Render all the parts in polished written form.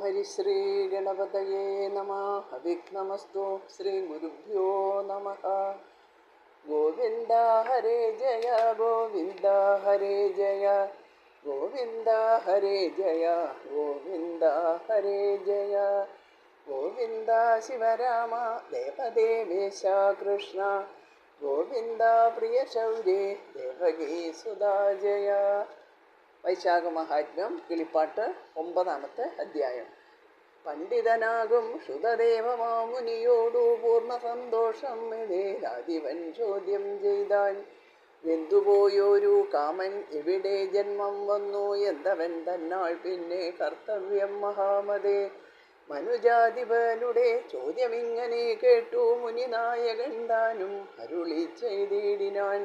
ഹരിശ്രീ ഗണപതയേ നമഃ. അവിഘ്നമസ്തു. ശ്രീ ഗുരുഭ്യോ നമഃ. ഗോവിന്ദ ഹരേ ജയ ഗോവിന്ദ ഹരേ ജയ ഗോവിന്ദ ഹരേ ജയ ഗോവിന്ദ ഹരേ ജയ ഗോവിന്ദ ശിവരാമ ദേവദേവേശ കൃഷ്ണ ഗോവിന്ദ പ്രിയ ശൗരേ ദേവകീ സുതാ ജയ. വൈശാഖ മഹാത്മ്യം കിളിപ്പാട്ട് 9-ാമത്തെ അധ്യായം. പണ്ഡിതനാകും ശ്രുതദേവമാമുനിയോടു പൂർണ്ണ സന്തോഷം രാധിവൻ ചോദ്യം ചെയ്താൻ. വെന്തുപോയൊരു കാമൻ എവിടെ ജന്മം വന്നു എന്തവൻ തന്നാൾ പിന്നെ കർത്തവ്യം മഹാമതേ. മനുജാധിപനുടെ ചോദ്യമിങ്ങനെ കേട്ടു മുനിനായകൻ താനും അരുളി ചെയ്തിടിനാൻ.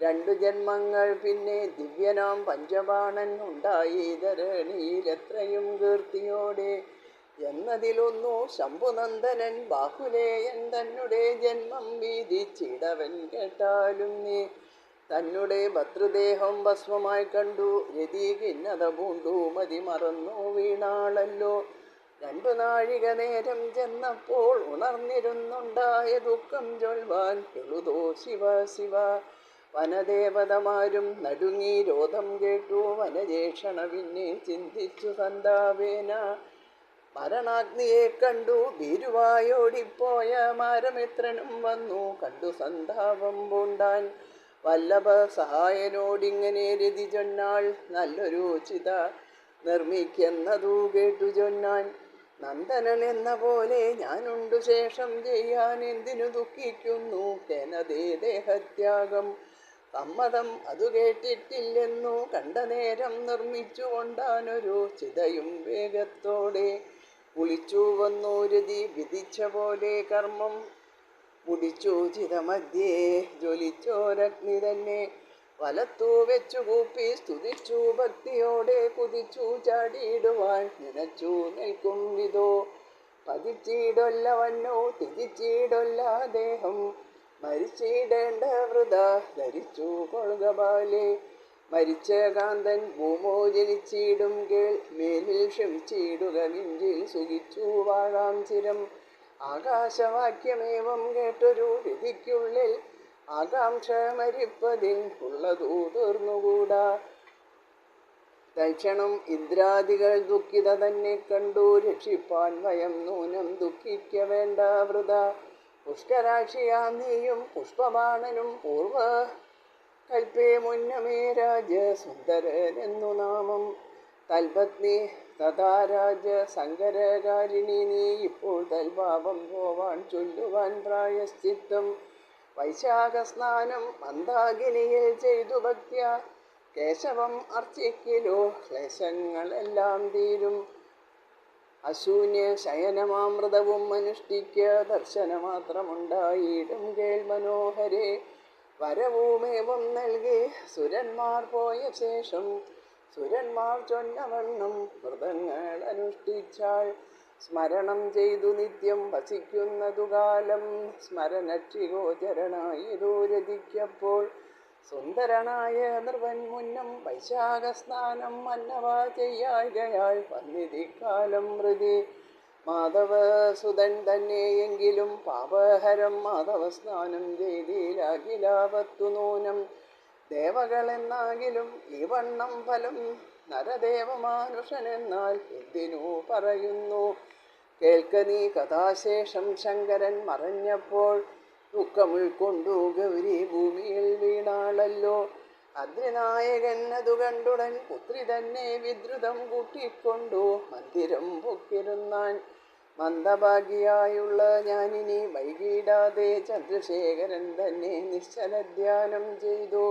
2 ജന്മങ്ങൾ പിന്നെ ദിവ്യനാം പഞ്ചബാണൻ ഉണ്ടായി ധരണിയിലെത്രയും കീർത്തിയോടെ. എന്നതിലൊന്നു ശംഭുനന്ദനൻ ബാഹുലേയൻ തന്നെ ജന്മം വീതിച്ചിടവൻ കേട്ടാലും നീ. തന്നെ ഭർതൃദേഹം ഭസ്മമായി കണ്ടു രതി ഖിന്നത പൂണ്ടു മതി മറന്നു വീണാളല്ലോ. 2 നാഴിക നേരം ചെന്നപ്പോൾ ഉണർന്നിരുന്നുണ്ടായ ദുഃഖം ചൊൽവാൻ എഴുതോ ശിവ ശിവ. വനദേവതമാരും നടുങ്ങി രോധം കേട്ടു വനജേഷണ പിന്നെ ചിന്തിച്ചു സന്താപേന. മരണാഗ്നിയെ കണ്ടു ഭീരുവായോടിപ്പോയ മാരമിത്രനും വന്നു കണ്ടു സന്താപം പൂണ്ടാൻ. വല്ലഭ സഹായനോടിങ്ങനെ രതി ചൊന്നാൾ നല്ലൊരു ചിത നിർമ്മിക്കുന്നതു കേട്ടു ചൊന്നാൻ. നന്ദനൻ എന്ന പോലെ ഞാനുണ്ടു ശേഷം ചെയ്യാൻ എന്തിനു ദുഃഖിക്കുന്നു കേനതേ ദേഹത്യാഗം. സമ്മതം അതു കേട്ടിട്ടില്ലെന്നു കണ്ട നേരം നിർമ്മിച്ചു കൊണ്ടാനൊരു ചിതയും വേഗത്തോടെ. കുളിച്ചു വന്നു രതി വിധിച്ച പോലെ കർമ്മം മുടിച്ചു ചിതമധ്യേ ജ്വലിച്ചോരഗ്നി തന്നെ. വലത്തു വെച്ചു കൂപ്പി സ്തുതിച്ചു ഭക്തിയോടെ കുതിച്ചു ചാടിയിടുവാൻ നനച്ചു നിൽക്കും വിധോ. പതിച്ചിടൊല്ലവന്നോ ത്യജിച്ചിടൊല്ല ദേഹം മരിച്ചിടേണ്ട വൃത ധരിച്ചു കൊള്ളുക ബാലേ. മരിച്ച കാന്തൻ ഭൂമോ ജനിച്ചിടും കേൾ മേലിൽ ക്ഷമിച്ചിടുക നെഞ്ചിൽ സുഖിച്ചു വാഴാം ചിരം. ആകാശവാക്യമേവം കേട്ടൊരു രതിക്കുള്ളിൽ ആകാംക്ഷ മരിപ്പതിൻ ഉള്ളതു തീർന്നുകൂടാ. തൽക്ഷണം ഇന്ദ്രാദികൾ ദുഃഖിത തന്നെ കണ്ടു രക്ഷിപ്പാൻ വയം നൂനം ദുഃഖിക്ക വേണ്ട വൃത. പുഷ്കരാക്ഷിയാം നീയും പുഷ്പബാണനും പൂർവ കൽപ്പേ മുന്നമേ രാജ സുന്ദരനെന്നു നാമം. തൽപത്നി തഥാ രാജ സങ്കരകാരിണി നീ ഇപ്പോൾ തൽപാപം പോവാൻ ചൊല്ലുവാൻ പ്രായശ്ചിത്തം. വൈശാഖ സ്നാനം മന്ദാകിനിയിൽ ചെയ്തു ഭക്ത്യ കേശവം അർച്ചിക്കിലോ ക്ലേശങ്ങളെല്ലാം തീരും. അശൂന്യ ശയനമാമൃതവും അനുഷ്ഠിക്ക ദർശനമാത്രമുണ്ടായിടും കേൾ മനോഹരേ. വരവുമേവം നൽകി സുരന്മാർ പോയ ശേഷം സുരന്മാർ ചൊന്നവണ്ണം വ്രതങ്ങൾ അനുഷ്ഠിച്ചാൾ. സ്മരണം ചെയ്തു നിത്യം വസിക്കുന്നതു കാലം സ്മരണക്ഷിഗോചരനായതു രതിക്കപ്പോൾ. സുന്ദരനായ നൃപൻ മുന്നം വൈശാഖ സ്നാനം മന്നവ ചെയ്യായികയാൽ വന്നിതിക്കാലം മൃതി. മാധവസുതൻ തന്നെയെങ്കിലും പാപഹരം മാധവ സ്നാനം ചെയ്തിലാകിലാപത്തു നൂനം. ദേവകളെന്നാകിലും ഈ വണ്ണം ഫലം നരദേവമാനുഷനെന്നാൽ എന്തിനു പറയുന്നു. കേൾക്ക നീ കഥാശേഷം. ശങ്കരൻ മറഞ്ഞപ്പോൾ ദുഃഖം ഉൾക്കൊണ്ടു ഗൗരി ഭൂമിയിൽ വീണാളല്ലോ. അദ്രിനായകൻ അതു കണ്ടുടൻ പുത്രി തന്നെ വിദ്രുതം കൂട്ടിക്കൊണ്ടു മന്ദിരം പൊക്കിരുന്നാൻ. മന്ദഭാഗിയായുള്ള ഞാനിനി വൈകിടാതെ ചന്ദ്രശേഖരൻ തന്നെ നിശ്ചലധ്യാനം ചെയ്തു.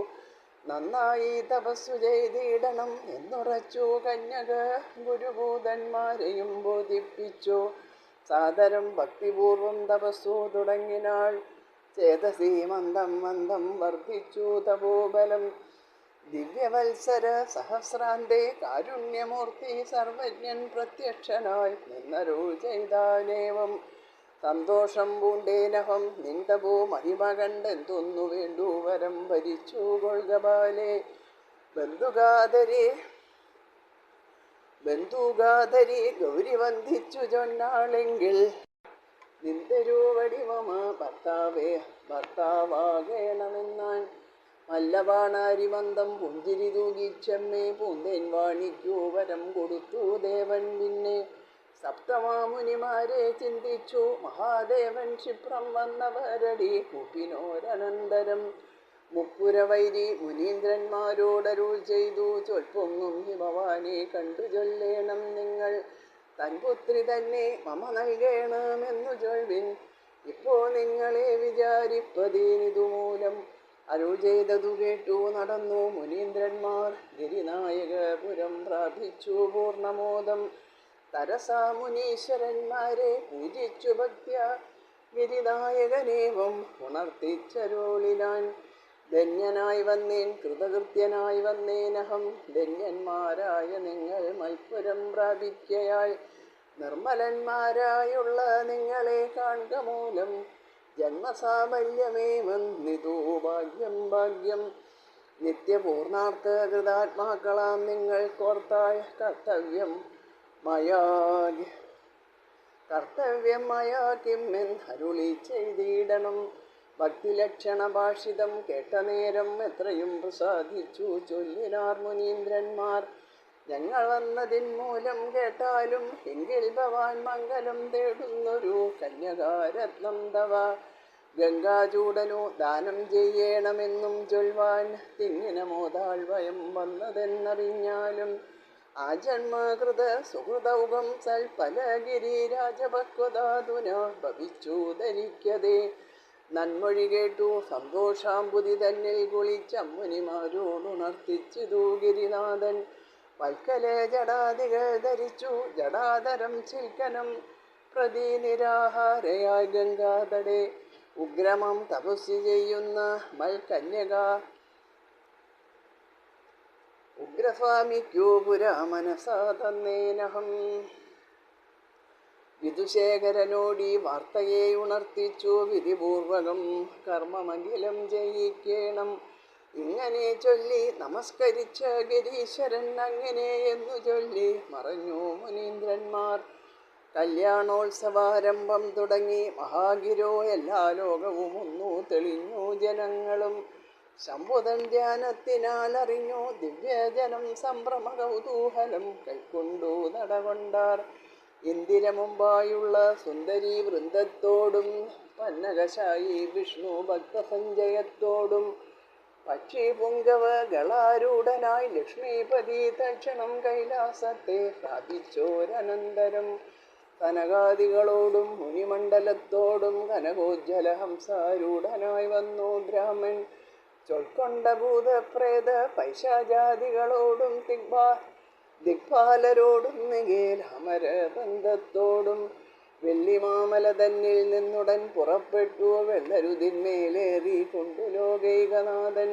നന്നായി തപസ്സു ചെയ്തിടണം എന്നുറച്ചു കന്യക ഗുരുഭൂതന്മാരെയും ബോധിപ്പിച്ചു. സാദരം ഭക്തിപൂർവം തപസ്സു തുടങ്ങിനാൾ. ചേതസി മന്ദം മന്ദം വർദ്ധിച്ചു തപോബലം. ദിവ്യവത്സര സഹസ്രാന്തേ കാരുണ്യമൂർത്തി സർവജ്ഞൻ പ്രത്യക്ഷനായി നിന്നരുൾ ചെയ്താനേവം. സന്തോഷം പൂണ്ടേനഹം നിന്തപോ മഹിമ കണ്ടെന്തൊന്നു വേണ്ടു വരം ഭരിച്ചു കൊൾക ബാലേ. ബന്ധുകാതരെ ബന്ധുഗാധരി ഗൗരി വന്ദിച്ചു ചൊന്നാളെങ്കിൽ നിന്ദരൂവടി മമ ഭർത്താവാകേണമെന്നാൻ മല്ലബാണാരിമന്ദം പുഞ്ചിരി തൂകിച്ചമ്മേ പൂന്തേൻ വാണിക്കൂ വരം കൊടുത്തു ദേവൻ. പിന്നെ സപ്തമാമുനിമാരെ ചിന്തിച്ചു മഹാദേവൻ ക്ഷിപ്രം വന്നവരടി കൂപ്പിനോരനന്തരം മുപ്പുരവൈരി മുനീന്ദ്രന്മാരോടരുൾ ചെയ്തു ചൊൽപ്പൊങ്ങും ഹിമവാനെ കണ്ടു ചൊല്ലേണം നിങ്ങൾ തൻപുത്രി തന്നെ മമ നൽകേണമെന്നു ചൊൽവിൻ. ഇപ്പോ നിങ്ങളെ വിചാരിപ്പതീനിതുമൂലം അരുൾ ചെയ്തതു കേട്ടു നടന്നു മുനീന്ദ്രന്മാർ ഗിരിനായകപുരം പ്രാപിച്ചു പൂർണ്ണമോദം. തരസാ മുനീശ്വരന്മാരെ പൂജിച്ചു ഭക്ത്യ ഗിരിനായകനേവം ഉണർത്തിച്ചരുളിനാൻ. ധന്യനായി വന്നേൻ കൃതകൃത്യനായി വന്നേനഹം ധന്യന്മാരായ നിങ്ങൾ മൽപുരം പ്രാപിക്കയാൽ നിർമ്മലന്മാരായുള്ള നിങ്ങളെ കാൺക മൂലം ജന്മസാഫല്യമേ വന്നിതു ഭാഗ്യം ഭാഗ്യം. നിത്യപൂർണാർത്ഥ കൃതാത്മാക്കളാം നിങ്ങൾ കോർത്താൽ കർത്തവ്യം മയാ കിമ്മെന്നരുളി ചെയ്തിടണം. ഭക്തിലക്ഷണ ഭാഷിതം കേട്ട നേരം എത്രയും പ്രസാദിച്ചു ചൊല്ലിനാർ മുനീന്ദ്രന്മാർ. ഞങ്ങൾ വന്നതിൻ മൂലം കേട്ടാലും എങ്കിൽ ഭവാൻ മംഗലം തേടുന്നൊരു കന്യകാരത്നം തവ ഗംഗാചൂടനു ദാനം ചെയ്യണമെന്നും ചൊൽവാൻ തിങ്ങിനമോതാൾ വയം വന്നതെന്നറിഞ്ഞാലും ആ ജന്മകൃത സുഹൃതൗകം സൽപലഗിരി രാജഭക്വതാതുന ഭവിച്ചു ധരിക്കതേ. നന്മൊഴി കേട്ടു സന്തോഷാംബുതി തന്നിൽ കുളിച്ചമ്മുനിമാരോടുണർത്തിച്ചിതു ഗിരിനാഥൻ. വൽക്കല ജടാദികൾ ധരിച്ചു ജടാധരം ചിൽക്കനം പ്രതി നിരാഹാരയായി ഗംഗാതടേ ഉഗ്രമം തപസ്യ ചെയ്യുന്ന മൽകന്യക ഉഗ്രസ്വാമിക്കു പുരാ മനസാ തന്നേനഹം. വിദുശേഖരനോടി വാർത്തയെ ഉണർത്തിച്ചു വിധിപൂർവകം കർമ്മമഖിലം ജയിക്കേണം. ഇങ്ങനെ ചൊല്ലി നമസ്കരിച്ച ഗിരീശ്വരൻ അങ്ങനെ എന്നു ചൊല്ലി മറഞ്ഞു മുനീന്ദ്രന്മാർ. കല്യാണോത്സവാരംഭം തുടങ്ങി മഹാഗിരോ എല്ലാ ലോകവും ഒന്നു തെളിഞ്ഞു ജനങ്ങളും ശംഭുതൻ ധ്യാനത്തിനാൽ അറിഞ്ഞു ദിവ്യജനം സംഭ്രമ കൗതൂഹലം കൈക്കൊണ്ടു നടകൊണ്ടാർ. ഇന്ദിരമുമ്പായുള്ള സുന്ദരി വൃന്ദത്തോടും പന്നകശായി വിഷ്ണു ഭക്തസഞ്ജയത്തോടും പക്ഷി പുങ്കവ ഗളാരൂഢനായി ലക്ഷ്മീപതി തക്ഷണം കൈലാസത്തെ പ്രാപിച്ചോരനന്തരം കനകാദികളോടും മുനിമണ്ഡലത്തോടും കനകോജ്ജല ഹംസാരൂഢനായി വന്നു ബ്രാഹ്മൺ. ചൊൽക്കൊണ്ട ഭൂതപ്രേത പൈശാചാദികളോടും ദിക്പാലരോടും നികേൽ അമരബന്ധത്തോടും വെള്ളിമാമല തന്നിൽ നിന്നുടൻ പുറപ്പെട്ടു വെള്ളരുതിന്മേലേറി കൊണ്ടു ലോകൈകനാഥൻ.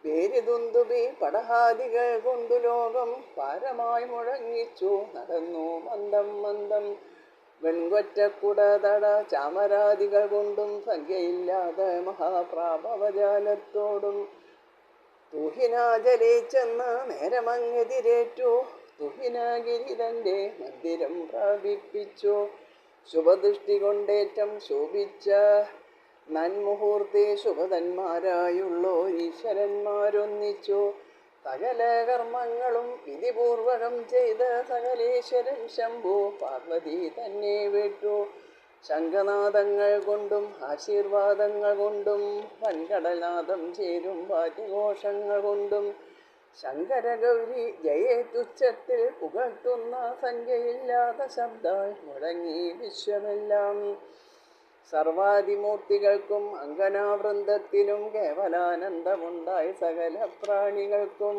പേരിതുന്തുബി പടഹാദികൾ കൊണ്ടു ലോകം പാരമായി മുഴങ്ങിച്ചു നടന്നു മന്ദം മന്ദം. വെൺകൊറ്റക്കുടതട ചാമരാദികൾ കൊണ്ടും സംഖ്യയില്ലാതെ മഹാപ്രാഭവജാലത്തോടും തുഹിനാജലേ ചെന്ന് നേരമങ്ങെതിരേറ്റു തുഹിനഗിരി തൻ്റെ മന്ദിരം പ്രാപിപ്പിച്ചു. ശുഭദൃഷ്ടി കൊണ്ടേറ്റം ശോഭിച്ച നന്മുഹൂർത്തെ ശുഭതന്മാരായുള്ളോ ഈശ്വരന്മാരൊന്നിച്ചു സകല കർമ്മങ്ങളും വിധിപൂർവകം ചെയ്ത സകലേശ്വരൻ ശംഭു പാർവതി തന്നെ വിട്ടു. ശംഖനാദങ്ങൾ കൊണ്ടും ആശീർവാദങ്ങൾ കൊണ്ടും വൻകടനാദം ചേരും വാദ്യഘോഷങ്ങൾ കൊണ്ടും ശങ്കരഗൗരി ജയേ തുച്ഛത്തിൽ പുകഴ്ത്തുന്ന സംഖ്യയില്ലാത്ത ശബ്ദാൽ മുഴങ്ങി വിശ്വമെല്ലാം. സർവാദിമൂർത്തികൾക്കും അങ്കനാവൃന്ദത്തിനും കേവലാനന്ദമുണ്ടായി സകല പ്രാണികൾക്കും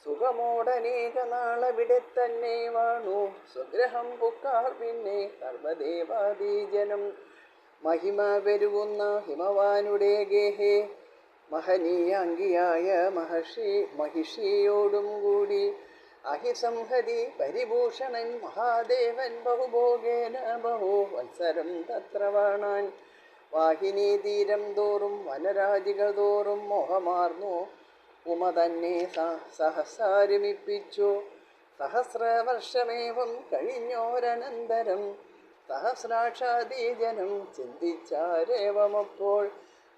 സുഖമോടനേക നാളവിടെ തന്നെ വാണു സ്വഗ്രഹം പുക്കാർ പിന്നെ സർവദേവാദീജനം. മഹിമ പെരുകുന്ന ഹിമവാനുടെ ഗേഹേ മഹനീയാംഗിയായ മഹിഷിയോടും കൂടി അഹിസംഹതി പരിഭൂഷണൻ മഹാദേവൻ ബഹുഭോഗേന ബഹു വത്സരം തത്ര വാണാൻ. വാഹിനി തീരം തോറും വനരാജികൾ തോറും മോഹമാർന്നു ഉമ തന്നെ സഹസാരമിപ്പിച്ചു. സഹസ്രവർഷമേവം കഴിഞ്ഞോരനന്തരം സഹസ്രാക്ഷാദീജനം ചിന്തിച്ചാരേവമപ്പോൾ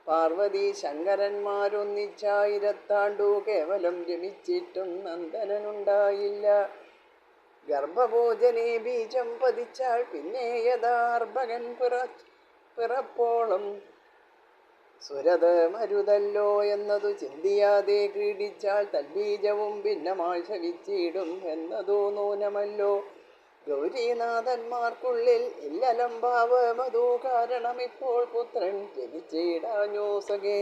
പാർവതി ശങ്കരന്മാരൊന്നിച്ചായിരത്താണ്ടു കേവലം രമിച്ചിട്ടും നന്ദനനുണ്ടായില്ല. ഗർഭഭോജനെ ബീജം പതിച്ചാൽ പിന്നെ യഥാർഭകൻ പിറപ്പോളം സുരത് മരുതല്ലോ എന്നതു ചിന്തിയാതെ ക്രീഡിച്ചാൽ തൽബീജവും ഭിന്നമായി ശവിച്ചിടും എന്നതു നൂനമല്ലോ. ഗൗരീനാഥന്മാർക്കുള്ളിൽ ഇല്ലലംഭാവമതു കാരണമിപ്പോൾ പുത്രൻ ജനിച്ചിടാഞ്ഞോ സഖേ.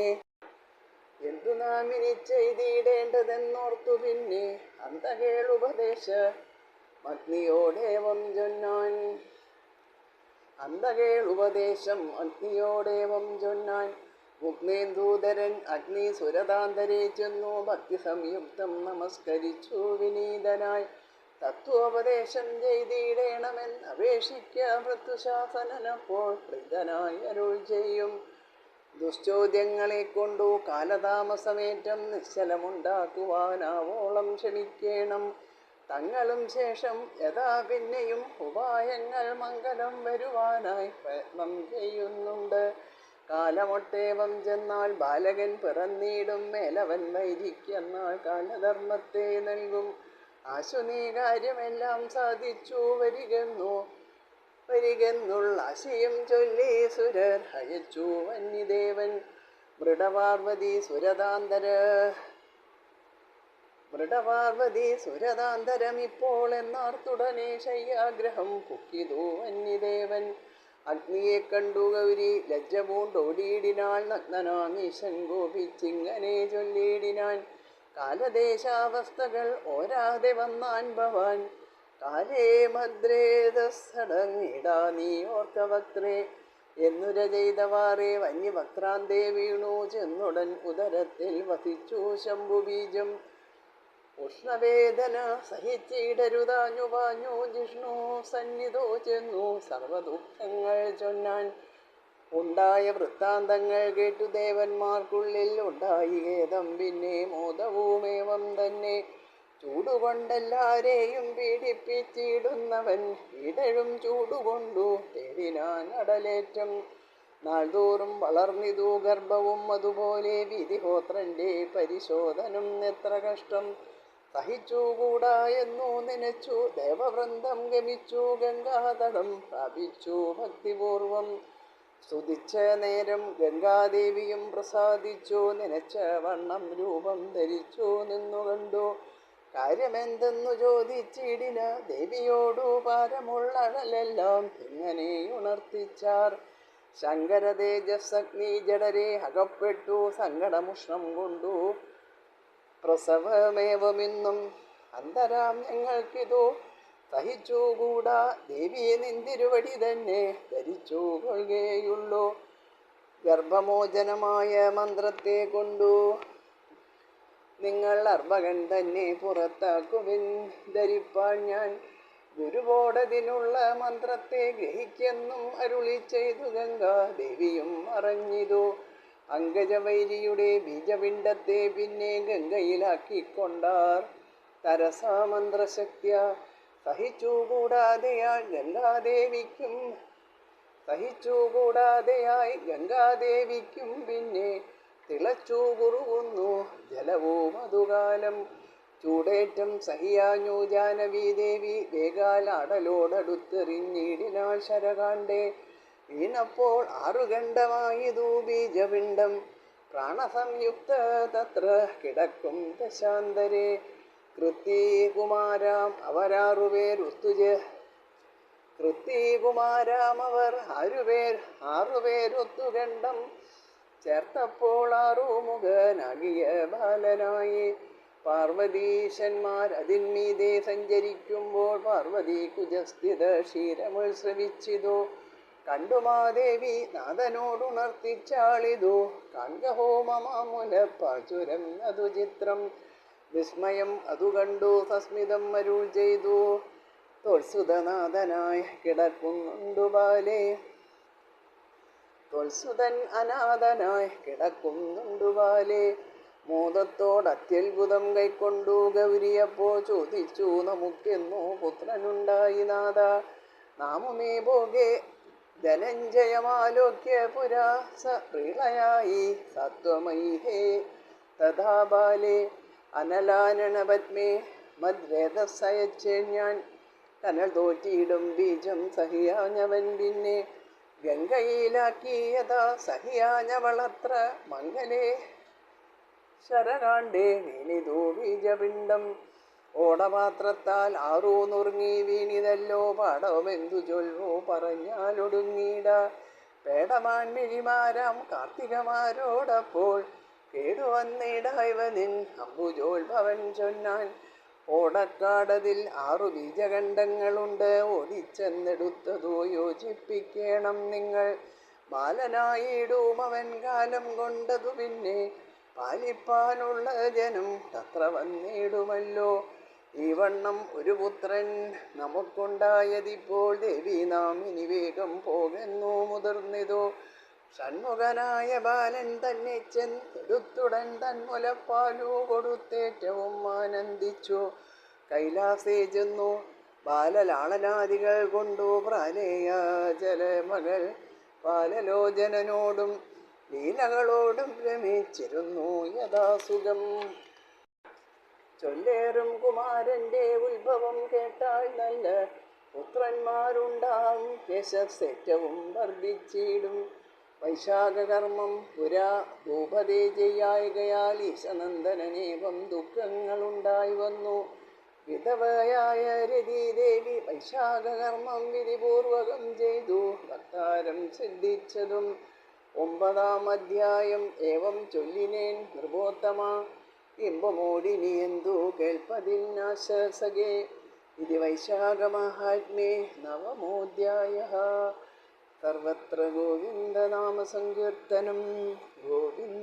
എന്തു നാം ഇനി ചെയ്തിടേണ്ടതെന്നോർത്തു പിന്നെ അന്തകേളുപദേശ അഗ്നിയോടേവം ചൊന്നാൻ. അന്തകേളുപദേശം അഗ്നിയോടേവം ചൊന്നാൻ. മുഗ്നേന്ദൂധരൻ അഗ്നി സുരതാന്തരെ ചെന്നു ഭക്തി സംയുക്തം നമസ്കരിച്ചു വിനീതനായി. തത്വോപദേശം ചെയ്തിടേണമെന്ന് അപേക്ഷിക്ക മൃത്യുശാസനപ്പോൾ പ്രീതനായി അരുൾ ചെയ്യും. ദുശ്ചോദ്യങ്ങളെ കൊണ്ടു കാലതാമസമേറ്റം നിശ്ചലമുണ്ടാക്കുവാനാവോളം ക്ഷമിക്കേണം. തങ്ങളും ശേഷം യഥാ പിന്നെയും ഉപായങ്ങൾ മംഗലം വരുവാനായി പ്രയത്നം ചെയ്യുന്നുണ്ട്. കാലമൊട്ടേവം ചെന്നാൽ ബാലകൻ പിറന്നിടും മേലവൻ വൈരിക്കെന്നാൽ കാലധർമ്മത്തെ നൽകും. ആശുനീ കാര്യമെല്ലാം സാധിച്ചു വരികെന്നുള്ള ആശയം ചൊല്ലി സുരർ അയച്ചു വന്യദേവൻ. മൃഡപാർവതി സുരതാന്തരം ഇപ്പോൾ എന്നാർത്തുടനെ ശയ്യാഗ്രഹം പൊക്കിതു വന്യദേവൻ. അഗ്നിയെ കണ്ടു ഗൗരി ലജ്ജ പൂണ്ടോടിയിടിനാൾ. നഗ്നനാമീശൻ കോപിച്ചിങ്ങനെ ചൊല്ലിയിടിനാൻ. കാലദേശാവസ്ഥകൾ ഓരാതെ വന്നാൻ ഭവാൻ. കാലേ മദ്രേതടങ്ങിടാ നീ ഓർക്ക വക്ത്രേ. എന്നുര ചെയ്തവാറേ വന്യവക്രാന്തേ വീണു ചെന്നുടൻ ഉദരത്തിൽ വസിച്ചു ശംഭുബീജം. ഉഷ്ണവേദന സഹിച്ചിടരുതാഞ്ഞു പാഞ്ഞു ജിഷ്ണു സന്നിധോ ചെന്നു സർവദുഃഖങ്ങൾ ചൊന്നാൻ. ഉണ്ടായ വൃത്താന്തങ്ങൾ കേട്ടു ദേവന്മാർക്കുള്ളിൽ ഉണ്ടായി ഖേദം പിന്നെ മോദവുമേവം തന്നെ. ചൂടുകൊണ്ടെല്ലാരെയും പീഡിപ്പിച്ചിടുന്നവൻ ഇടഴും ചൂടുകൊണ്ടു തേടിനാൻ അടലേറ്റം. നാൾതോറും വളർന്നിതു ഗർഭവും അതുപോലെ വിധിഹോത്രന്റെ പരിശോധനം എത്ര കഷ്ടം. സഹിച്ചുകൂടാ എന്നു നനച്ചു ദേവവൃന്ദം ഗമിച്ചു ഗംഗാതടം പ്രാപിച്ചു ഭക്തിപൂർവം. സ്തുതിച്ച നേരം ഗംഗാദേവിയും പ്രസാദിച്ചു നനച്ച വണ്ണം രൂപം ധരിച്ചു നിന്നു കണ്ടു. കാര്യമെന്തെന്നു ചോദിച്ചിടിന ദേവിയോടു പാരമുള്ളഴലെല്ലാം ഇങ്ങനെ ഉണർത്തിച്ചാർ. ശങ്കര തേജസ്സഗ്നി ജഡരെ അകപ്പെട്ടു സങ്കടമുഷ്ണം കൊണ്ടു പ്രസവമേവമിന്നും അന്തരാം ഞങ്ങൾക്കിതു സഹിച്ചുകൂടാ. ദേവിയെ നിന്തിരുവടി തന്നെ ധരിച്ചു കൊള്ളുകയുള്ളൂ. ഗർഭമോചനമായ മന്ത്രത്തെ കൊണ്ടു നിങ്ങൾ അർഭകൻ തന്നെ പുറത്താക്കുവിൻ ധരിപ്പാൻ ഞാൻ. ഗുരുവോടതിനുള്ള മന്ത്രത്തെ ഗ്രഹിക്കെന്നും അരുളി ചെയ്തു ഗംഗാദേവിയും അറിഞ്ഞിതു. അങ്കജവൈരിയുടെ ബീജപിണ്ഡത്തെ പിന്നെ ഗംഗയിലാക്കിക്കൊണ്ടാർ തരസാമന്ത്രശക്തിയ. സഹിച്ചുകൂടാതെയായി ഗംഗാദേവിക്കും പിന്നെ തിളച്ചു കുറുകുന്നു ജലവും അതുകാലം. ചൂടേറ്റം സഹിയാഞ്ഞു ജാനവീദേവി വേഗാൽ അടലോടടുത്തെറിഞ്ഞിടിനാൾ ശരകാണ്ഡേ. വീണപ്പോൾ 6 ഖണ്ഡമായതു ബീജപിണ്ഡം. പ്രാണസംയുക്ത തത്ര കിടക്കും ദശാന്തരേ. കൃത്യകുമാരാം അവർ 6 പേരൊത്തുഖണ്ഡം ചേർത്തപ്പോൾ 6 മുഖനാകിയ ബാലനായി. പാർവതീശന്മാർ അതിന്മീതെ സഞ്ചരിക്കുമ്പോൾ പാർവതി കുജസ്ഥിത ക്ഷീരമുൾ ശ്രവിച്ചിതു. കണ്ടുമാദേവി നാഥനോടുണർത്തിച്ചാളിതു. കാൺകഹോമമാമുലപ്പാചുരം അതു ചിത്രം. വിസ്മയം അതു കണ്ടു സസ്മിതം അരുൾ ചെയ്തു. തൊൽസുതനാഥനായി കിടക്കുന്നുണ്ടു ബാലേ. തൊൽസുതൻ അനാഥനായി കിടക്കുന്നുണ്ടു ബാലേ. മോദത്തോടത്യത്ഭുതം കൈക്കൊണ്ടു ഗൗരിയപ്പോ ചോദിച്ചു, നമുക്കെന്നോ പുത്രനുണ്ടായി നാഥ? നാമുമേ ഭോഗേ ധനഞ്ജയമാലോക്യ പുരാ പ്രീളയായി സത്വമൈഹേ തഥാ ബാലേ അനലാനണപത്മേ മദ്വേദസയച്ചേ ഞാൻ. കനൽ തോറ്റിയിടും ബീജം സഹിയാഞ്ഞവൻ പിന്നെ ഗംഗയിലാക്കിയതാ സഹിയാഞ്ഞവളത്ര മംഗലേ ശരകാണ്ടേ വീണിതു ബീജപിണ്ഡം. ഓടപാത്രത്താൽ ആറൂ നുറുങ്ങി വീണിതല്ലോ പാടമെന്തു ചൊൽവോ പറഞ്ഞാലൊടുങ്ങീട. പേടമാൻ മിഴിമാരാം കാർത്തികമാരോടപ്പോൾ കേടുവന്നിടായവനിൻ അമ്പുജോൽഭവൻ ചൊന്നാൻ. ഓടക്കാടതിൽ 6 ബീജഖണ്ഡങ്ങളുണ്ട്, ഓടിച്ചെന്നെടുത്തതോ യോജിപ്പിക്കണം നിങ്ങൾ. ബാലനായിടും അവൻ കാലം കൊണ്ടതു പിന്നെ പാലിപ്പാനുള്ള ജനം തത്ര വന്നിടുമല്ലോ. ഈ വണ്ണം ഒരു പുത്രൻ നമുക്കുണ്ടായതിപ്പോൾ ദേവി നാം ഇനി വേഗം പോകുന്നു മുതിർന്നിതോ. ഷൺമുഖനായ ബാലൻ തന്നെ ചെന്നെടുത്തുടൻ തൻ മുലപ്പാലു കൊടുത്തേറ്റവും ആനന്ദിച്ചു. കൈലാസേ ചെന്നു ബാലലാളനാദികൾ കൊണ്ടു പ്രാലേയ ജലമകൾ ബാലലോചനോടും ലീലകളോടും രമിച്ചിരുന്നു യഥാസുഖം. ചൊല്ലേറും കുമാരന്റെ ഉത്ഭവം കേട്ടാൽ നല്ല പുത്രന്മാരുണ്ടാവും, യശസ്സേറ്റവും വർദ്ധിച്ചിടും. വൈശാഖകർമ്മം പുരാ ഭൂപതേ ചെയ്യായികയാൽ ഈശനന്ദനേവം ദുഃഖങ്ങളുണ്ടായി വന്നു. വിധവയായ രതിദേവി വൈശാഖകർമ്മം വിധിപൂർവകം ചെയ്തു ഭക്താരം സിദ്ധിച്ചതും. 9-ാം അധ്യായം. ഏവം ചൊല്ലിനേൻ നൃപോത്തമ, ഇമ്പമോടിനി എന്തു കേൾപ്പതിന്നാശസകേ. ഇതി വൈശാഖമഹാത്മ്യേ 9-മോऽധ്യായഃ. സർവത്ര ഗോവിന്ദനാമസങ്കീർത്തനം. ഗോവിന്ദ